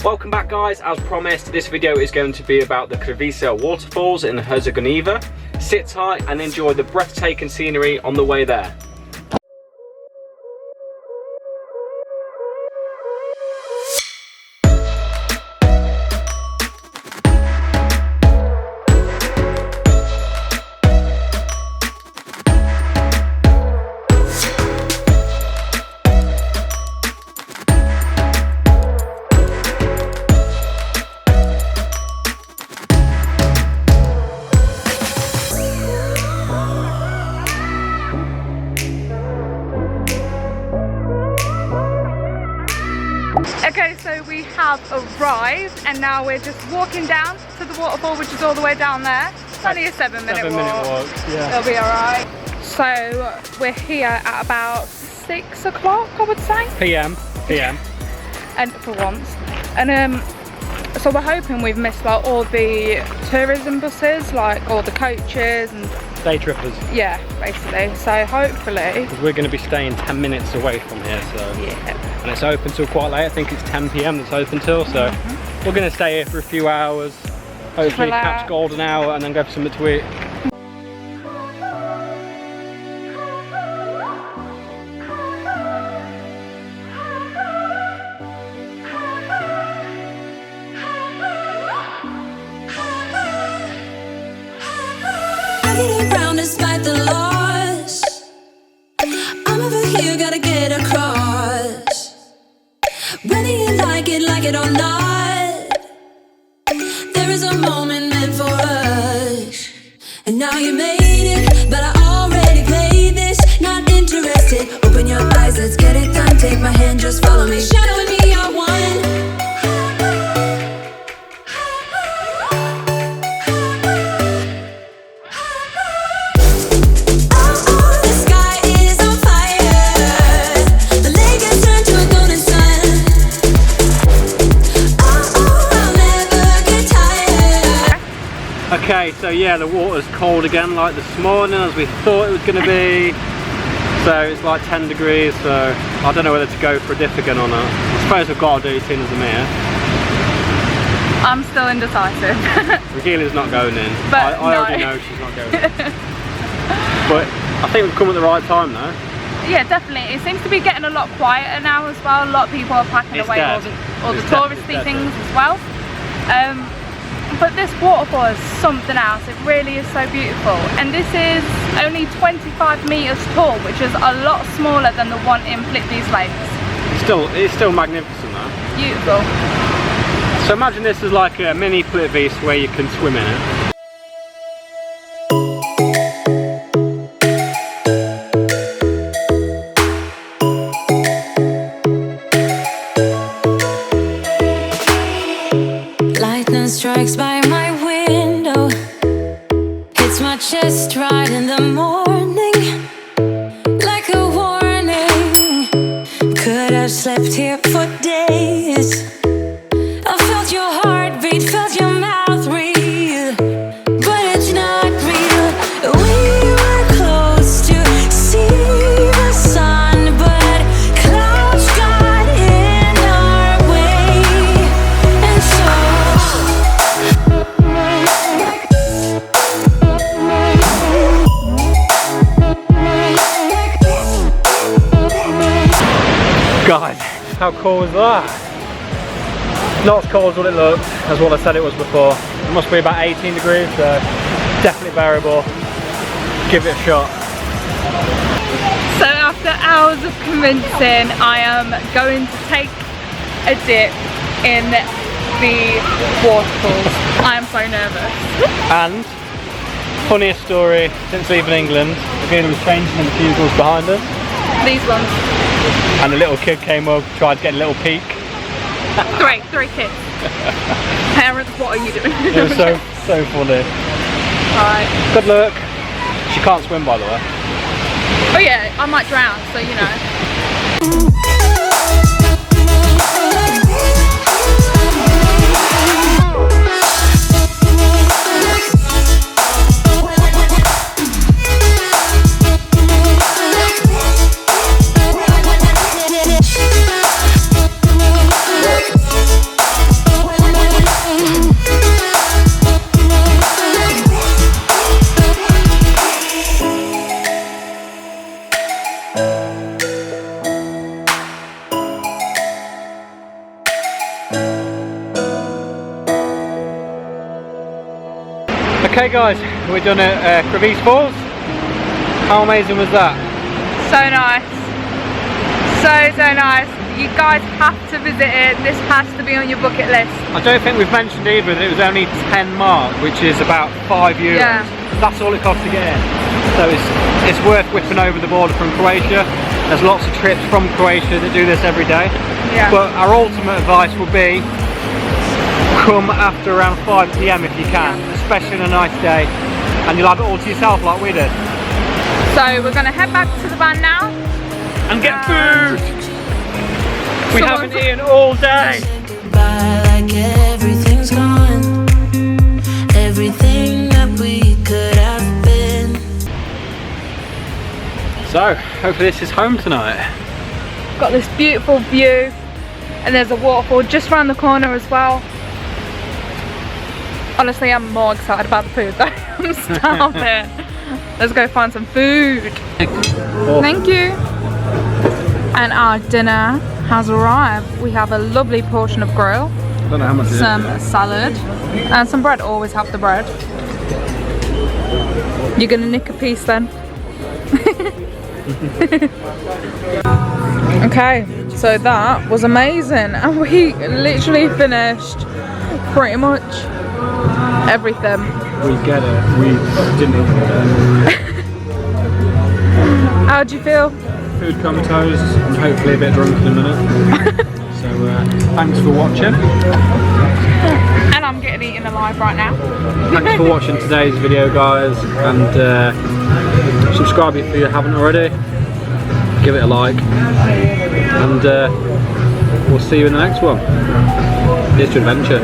Welcome back guys, as promised this video is going to be about the KRAVICE Waterfalls in Herzegovina. Sit tight and enjoy the breathtaking scenery on the way there. Okay, so we have arrived and now we're just walking down to the waterfall, which is all the way down there. It's only a 7-minute walk. Yeah. It'll be alright. So we're here at about 6 o'clock, I would say. PM. And for once. And so we're hoping we've missed like all the tourism buses, like all the coaches and Day trippers. yeah, basically. So hopefully. Because we're going to be staying 10 minutes away from here, so. Yeah. And it's open till quite late. I think it's 10 PM that's open till, so we're going to stay here for a few hours. Hopefully catch golden hour and then go for something to eat. Around despite the loss, I'm over here, gotta get across. Whether you like it or not, there is a moment meant for us. And now you made it, but I already played this. Not interested, open your eyes, let's get it done. Take my hand, just follow me. Shadow and me are one. Okay, so yeah, the water's cold again like this morning as we thought it was going to be. So it's like 10 degrees, so I don't know whether to go for a dip again or not. I suppose we've got to do seeing as I'm here. I'm still indecisive. Regilia's not going in. But I already know she's not going in. But I think we've come at the right time though. Yeah, definitely. It seems to be getting a lot quieter now as well. A lot of people are packing away all the touristy things as well. But this waterfall is something else. It really is so beautiful. And this is only 25 meters tall, which is a lot smaller than the one in Plitvice Lakes. It's still magnificent though. Beautiful. So imagine this is like a mini Plitvice where you can swim in it. Strikes by my window, hits my chest right in the morning, like a warning. Could have slept here for days. I felt your heartbeat, felt your mouth breathe, but it's not real. We were close to see the sun, but clouds got in our way, and so Guys, how cool is that? Not as cold as what it looked, as what I said it was before. It must be about 18 degrees, so definitely bearable. Give it a shot. So after hours of convincing, I am going to take a dip in the waterfalls. I am so nervous. And, funniest story since leaving England, Regina was changing in the cubicles behind us. These ones. And a little kid came up, tried to get a little peek. Three kids. Parents, what are you doing? It was so funny. Alright. Good luck. She can't swim, by the way. Oh yeah, I might drown, so you know. Okay guys, we're done at KRAVICE Falls. How amazing was that? So nice. So nice. You guys have to visit it. This has to be on your bucket list. I don't think we've mentioned either that it was only 10 mark, which is about €5. Yeah. That's all it costs to get in. So it's worth whipping over the border from Croatia. There's lots of trips from Croatia that do this every day. Yeah. But our ultimate advice would be come after around 5 PM if you can, especially on a nice day, and you'll have it all to yourself like we did. So we're going to head back to the van now. And get food! We haven't eaten all day! Like everything's gone, everything that we could have been. So, hopefully this is home tonight. Got this beautiful view, and there's a waterfall just around the corner as well. Honestly, I'm more excited about the food though. I'm starving. Let's go find some food. Thank you. And our dinner has arrived. We have a lovely portion of grill, I don't know how much some salad, and some bread. Always have the bread. You're gonna nick a piece then. Okay, so that was amazing, and we literally finished pretty much everything. We get it. We didn't even get it. How'd you feel? Food comatose and hopefully a bit drunk in a minute. So thanks for watching. And I'm getting eaten alive right now. Thanks for watching today's video guys, and subscribe if you haven't already. Give it a like, and we'll see you in the next one. Here's to adventure.